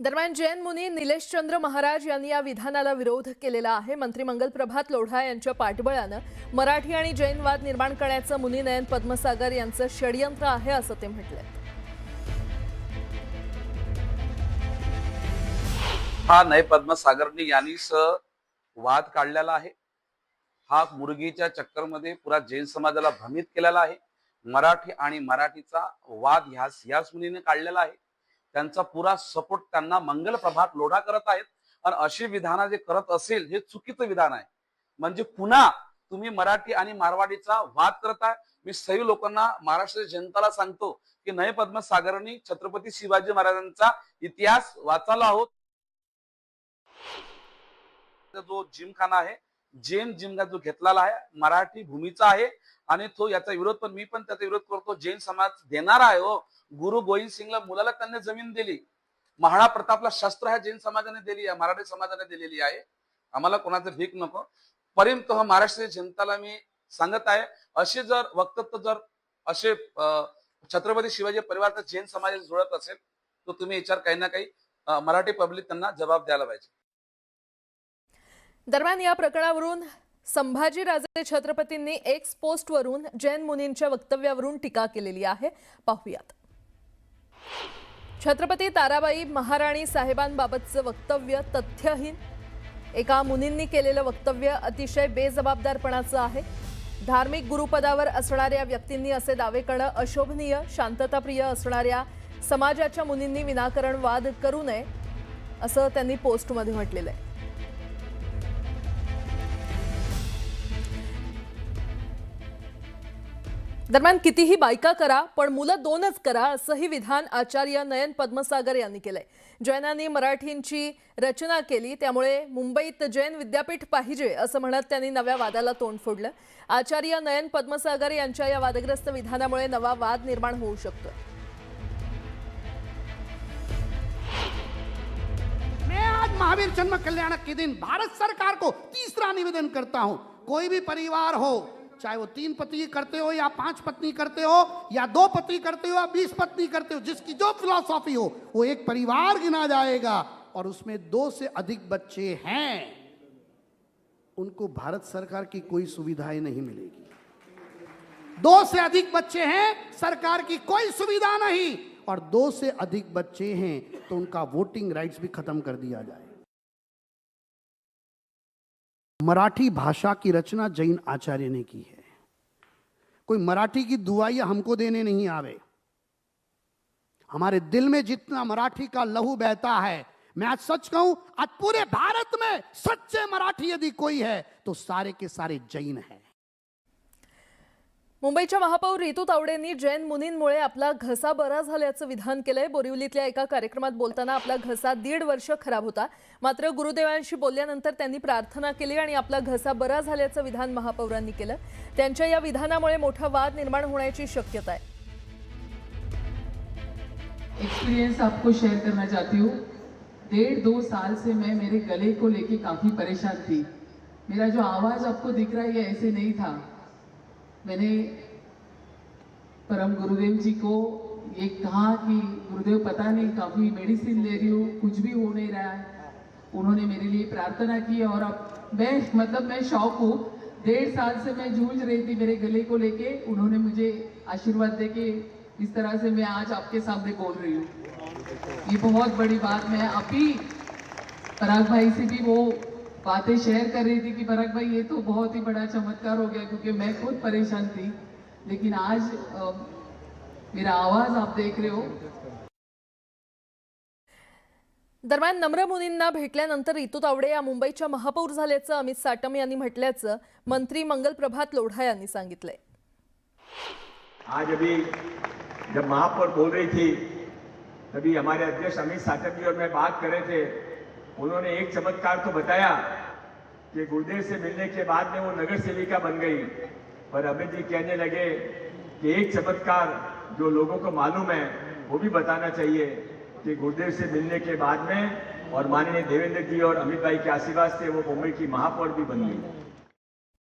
दरम्यान जैन मुनी निलेशचंद्र महाराज यांनी या विधानाला विरोध केलेला आहे। मंत्री मंगल प्रभात लोढा यांच्या पाठबळाने मराठी आणि जैन वाद निर्माण करण्याचं मुनी नयन पद्मसागर यांचं षडयंत्र आहे असं ते म्हटले। हा नय पद्मसागरनी यांनीच वाद काढलेला आहे। हा मुर्गीच्या चक्करमध्ये पुरा जैन समाजाला भ्रमित केलेला आहे। मराठी आणि मराठीचा वाद ह्याच मुनीने काढलेला आहे। त्यांचा पुरा सपोर्ट त्यांना मंगल प्रभात लोढा करत आहेत आणि अशी विधान जे करत असेल हे चुकीचं विधान आहे। म्हणजे पुन्हा तुम्ही मराठी आणि मारवाडीचा वाद करताय। मी सर्व लोकांना महाराष्ट्राच्या जनतेला सांगतो की नय पद्मसागरनी छत्रपती शिवाजी महाराजांचा इतिहास वाचायला आहोत। जो जिमखाना आहे जैन जिमखाना जो घेतलेला आहे मराठी भूमीचा आहे आणि तो याचा विरोध पण मी पण त्याचा विरोध करतो। जैन समाज देणार आहे हो। गुरु गोविंद सिंगला मुलाला त्यांनी जमीन दिली। महाराणा प्रतापला शस्त्र ह्या जैन समाजाने दिली आहे, मराठी समाजाने दिलेली आहे। आम्हाला कोणाचं भीक नको। परंतु महाराष्ट्राच्या जनतेला मी सांगत आहे असे जर वक्तव्य जर असे छत्रपती शिवाजी परिवाराचा जैन समाज जोडत असेल तर तुम्ही विचार काही ना काही मराठी पब्लिक त्यांना जबाब द्यायला पाहिजे। दरम्यान या प्रकरणावरून संभाजीराजे छत्रपतींनी एक्स पोस्टवरून जैन मुनींच्या वक्तव्यावरून टीका केलेली आहे। पाहूयात। छत्रपती ताराबाई महाराणी साहेबांबाबतचं वक्तव्य तथ्यहीन। एका मुनींनी केलेलं वक्तव्य अतिशय बेजबाबदारपणाचं आहे। धार्मिक गुरुपदावर असणाऱ्या व्यक्तींनी असे दावे करणं अशोभनीय। शांतताप्रिय असणाऱ्या समाजाच्या मुनींनी विनाकारण वाद करू नये असं त्यांनी पोस्टमध्ये म्हटलेलं आहे। दरम्यान कितीही बायका करा पण मुलं दोनच करा असंही विधान आचार्य नयन पद्मसागर यांनी केलंय। जैनांनी मराठींची रचना केली त्यामुळे मुंबईत जैन विद्यापीठ पाहिजे असं म्हणत त्यांनी नव्या वादाला तोंड फोडलं। आचार्य नयन पद्मसागर यांच्या या वादग्रस्त विधानामुळे नवा वाद निर्माण होऊ शकतो। मैं आज महावीर जन्म कल्याण के दिन भारत सरकार को तीसरा निवेदन करता हूं। कोई भी परिवार हो, चाहे वो 3 पति करते हो या 5 पत्नी करते हो या 2 पति करते हो या 20 पत्नी करते हो, जिसकी जो फिलॉसफी हो वो एक परिवार गिना जाएगा और उसमें 2 से अधिक बच्चे हैं उनको भारत सरकार की कोई सुविधाएं नहीं मिलेगी। 2 से अधिक बच्चे हैं सरकार की कोई सुविधा नहीं और 2 से अधिक बच्चे हैं तो उनका वोटिंग राइट्स भी खत्म कर दिया जाए। मराठी भाषा की रचना जैन आचार्य ने की है। कोई मराठी की दुआई हमको देने नहीं आवे। हमारे दिल में जितना मराठी का लहू बहता है, मैं आज सच कहूं आज पूरे भारत में सच्चे मराठी यदि कोई है तो सारे के सारे जैन हैं। मुंबईच्या महापौर रितू तावडेंनी जैन मुनींमुळे आपला घसा बरा झाल्याचं विधान केलंय। बोरिवलीतल्या एका कार्यक्रमात बोलताना आपला घसा 1.5 वर्ष खराब होता, मात्र गुरुदेवांशी बोलल्यानंतर त्यांनी प्रार्थना केली आणि आपला घसा बरा झाल्याचं विधान महापौरांनी केलं। त्यांच्या या विधानामुळे मोठा वाद निर्माण होण्याची शक्यता आहे। एक्सपीरियंस आपको शेयर करना चाहती हूँ। 1.5-2 साल से मैं मेरे गले को लेके काफी परेशान थी। मेरा जो आवाज आपको दिख रहा है ये ऐसे नहीं था। मैंने परम गुरुदेव जी को ये कहा कि गुरुदेव पता नहीं काफ़ी मेडिसिन ले रही हूँ, कुछ भी हो नहीं रहा है। उन्होंने मेरे लिए प्रार्थना की और अब मैं शौक हूँ। 1.5 साल से मैं जूझ रही थी मेरे गले को लेके। उन्होंने मुझे आशीर्वाद दे के इस तरह से मैं आज आपके सामने बोल रही हूँ। ये बहुत बड़ी बात। मैं अभी पराग भाई से भी वो बातें शेयर कर रही थी कि पराग भाई ये तो बहुत ही बड़ा चमत्कार हो गया क्योंकि मैं खुद परेशान थी, लेकिन आज मेरा आवाज आप देख रहे हो। दरम्यान नम्र मुनींना भेटल्यानंतर रितू तावडे या मुंबईच्या महापौर झाल्याचं अमित साटम यांनी म्हटल्याचं मंत्री मंगल प्रभात लोढा यांनी सांगितलंय। आज अभी जब महापौर बोल रही थी तभी हमारे अध्यक्ष अमित साटम जी और मैं बात कर रहे थे। उन्होंने एक चमत्कार तो बताया कि गुरुदेव से मिलने के बाद में वो नगर सेविका बन गई, पर अमित जी कहने लगे कि एक चमत्कार जो लोगों को मालूम है वो भी बताना चाहिए कि गुरुदेव से मिलने के बाद में और माननीय देवेंद्र जी और अमित भाई के आशीर्वाद से वो मुंबई की महापौर भी बन गई।